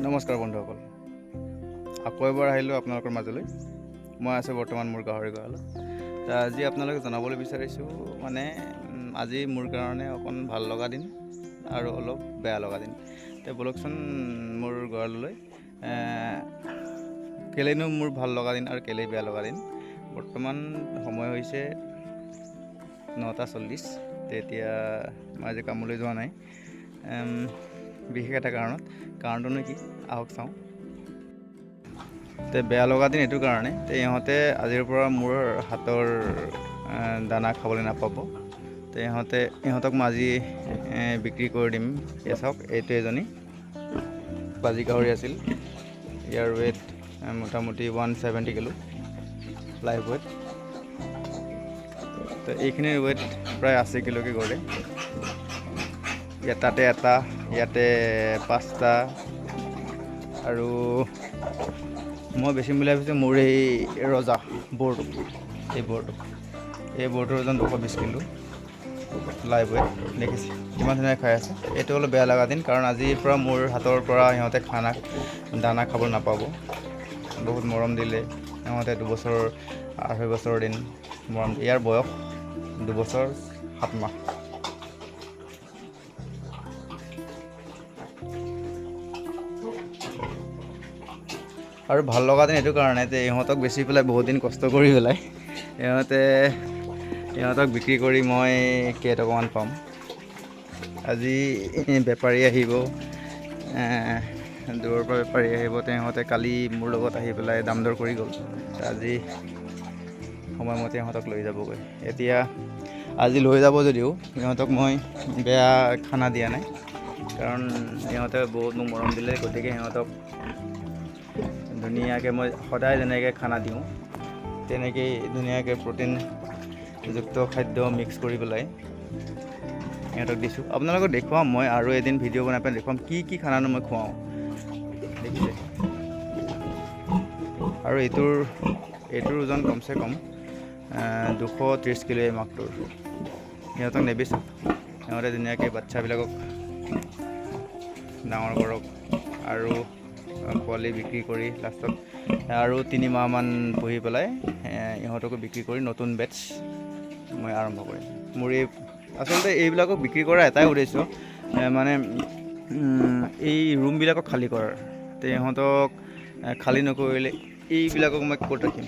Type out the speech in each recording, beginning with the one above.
নমস্কাৰ বন্ধুসকল, আকৌ এবাৰ আহিলোঁ আপোনালোকৰ মাজলৈ। মই আছোঁ বৰ্তমান মোৰ গাহৰি গঁৰালত। আজি আপোনালোকে জনাবলৈ বিচাৰিছোঁ আজি মোৰ কাৰণে অকণ ভাল লগা দিন আৰু অলপ বেয়া লগা দিন। বলকচোন মোৰ গঁৰাললৈ। কেলেনো মোৰ ভাল লগা দিন আৰু কেলেই বেয়া লগা দিন। বৰ্তমান সময় হৈছে 9:40। এতিয়া মই আজি কামলৈ যোৱা নাই বিশেষ এটা কাৰণটোনো কি আহক চাওঁ। বেয়া লগা দিন এইটো কাৰণে ইহঁতে আজিৰ পৰা মোৰ হাতৰ দানা খাবলৈ নাপাব। ইহঁতক মই আজি বিক্ৰী কৰি দিম। এই চাওক, এইটো এজনী বাজি গাহৰি আছিল। ইয়াৰ ৱেইট মোটামুটি 170 কিলো লাইভ ৱেইট। এইখিনিৰ ৱেইট প্ৰায় 80 কিলোকৈ গ'লে। তাতে এটা, ইয়াতে 5টা, আৰু মই বেছিম বুলি ভাবিছোঁ মোৰ এই ৰজা বৰটো। এই বৰটোৰ ওজন 220 কিলো লাইভ ৱেইট। দেখিছে কিমান ধুনীয়া খাই আছে। এইটো অলপ বেয়া লগা দিন, কাৰণ আজিৰ পৰা মোৰ হাতৰ পৰা সিহঁতে দানা খাব নাপাব। বহুত মৰম দিলে সিহঁতে। 2.5 বছৰ দিন মৰম। ইয়াৰ বয়স 2 বছৰ 7 মাহ। আৰু ভাল লগা দিন এইটো কাৰণে ইহঁতক বেচি পেলাই বহুত দিন কষ্ট কৰি পেলাই ইহঁতক বিক্ৰী কৰি মই কেইটকামান পাম। আজি বেপাৰী আহিব, দূৰৰ পৰা বেপাৰী আহিব। সিহঁতে কালি মোৰ লগত আহি পেলাই দাম দৰ কৰি গ'ল। আজি সময়মতে ইহঁতক লৈ যাবগৈ। এতিয়া আজি লৈ যাব যদিও ইহঁতক মই বেয়া খানা দিয়া নাই, কাৰণ ইহঁতে বহুত মোক মৰম দিলে। গতিকে সিহঁতক ধুনীয়াকৈ মই সদায় যেনেকৈ খানা দিওঁ তেনেকেই ধুনীয়াকৈ প্ৰ'টিনযুক্ত খাদ্য মিক্স কৰি পেলাই সিহঁতক দিছোঁ। আপোনালোকক দেখুৱাম মই, আৰু এদিন ভিডিঅ' বনাই পেলাই দেখুৱাম কি খানানো মই খুৱাওঁ। দেখিছে? আৰু এইটোৰ ওজন কমচে কম 230 কিলো। এই মাকটোৰ সিহঁতক নেবেচোঁ। সিহঁতে ধুনীয়াকৈ বাচ্ছাবিলাকক ডাঙৰ কৰক আৰু পোৱালি বিক্ৰী কৰি লাষ্টত আৰু 3 মাহমান পুহি পেলাই ইহঁতকো বিক্ৰী কৰি নতুন বেটছ মই আৰম্ভ কৰিম। মোৰ আচলতে এইবিলাকক বিক্ৰী কৰা এটাই উদ্দেশ্য, এই ৰুমবিলাকক খালী কৰাৰ। ইহঁতক খালী নকৰিলে এইবিলাকক মই ক'ত ৰাখিম?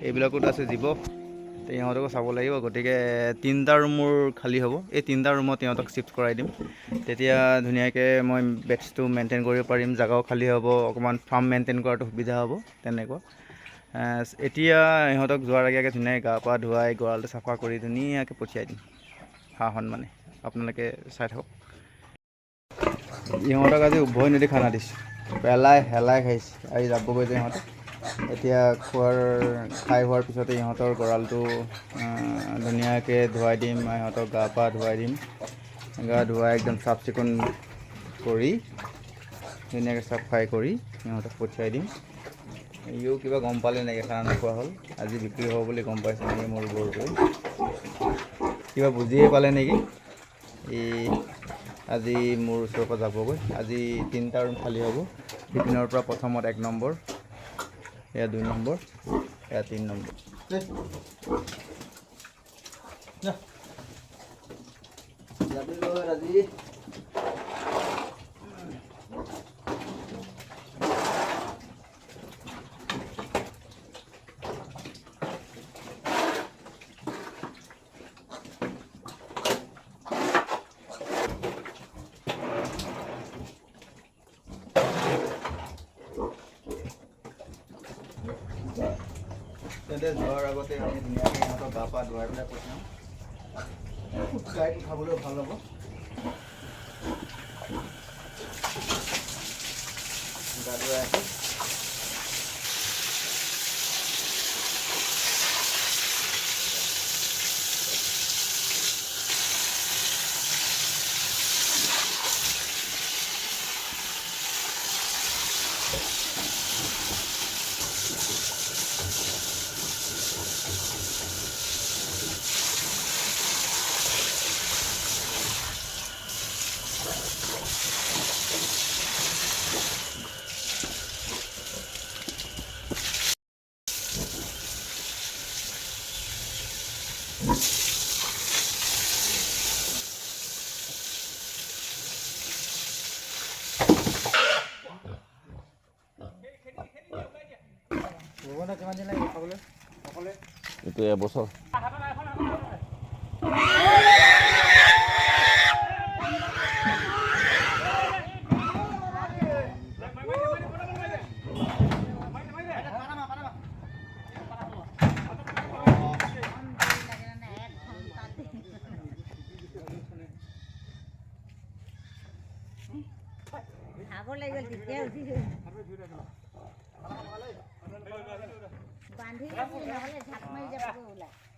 এইবিলাকত আছে জীৱ, ইহঁতকো চাব লাগিব। গতিকে 3টা ৰুম মোৰ খালী হ'ব। এই 3টা ৰুমত ইহঁতক শ্বিফ্ট কৰাই দিম। তেতিয়া ধুনীয়াকৈ মই বেটছটো মেইনটেইন কৰিব পাৰিম। জেগাও খালী হ'ব, অকণমান ফাৰ্ম মেইনটেইন কৰাটো সুবিধা হ'ব। তেনেকুৱা এতিয়া ইহঁতক যোৱাৰ আগে ধুনীয়াকৈ গা পা ধুৱাই গঁৰালটো চাফা কৰি ধুনীয়াকৈ পঠিয়াই দিম। আপোনালোকে চাই থাকক। ইহঁতক আজি উভৈনদী খানা দিছোঁ। হেলাই খাইছে। আজি যাবগৈ যে ইহঁতে। এতিয়া খাই হোৱাৰ পিছতে ইহঁতৰ গঁৰালটো ধুনীয়াকৈ ধুৱাই দিম। ইহঁতক গা পা ধুৱাই দিম। গা ধুৱাই একদম চাফ চিকুণ কৰি ধুনীয়াকৈ চাফাই কৰি ইহঁতক পঠিয়াই দিম। ইও কিবা গম পালে নেকি খানা নোখোৱা হ'ল? আজি বিক্ৰী হ'ব বুলি গম পাইছে নেকি মোৰ গৰুটোৱে? কিবা বুজিয়ে পালে নেকি? আজি মোৰ ওচৰৰ পৰা যাবগৈ। আজি 3টা ৰুম খালী হ'ব। সিপিনৰ পৰা প্ৰথমত 1 নম্বৰ, এয়া 2 নম্বৰ, এয়া 3 নম্বৰ। আজি যোৱাৰ আগতে আমি ধুনীয়াকৈ ইহঁতক গা পা ধুৱাই পেলাই পঠিয়াওঁ। গাড়ীত উঠাবলৈ ভাল হ'ব। গা ধুৱাই আছোঁ। এইটো এবছৰ ভাগৰ লাগি গ'ল তেতিয়া উঠিছো বান্ধি নহ'লে ঝাপ মাৰি যাব ওলাই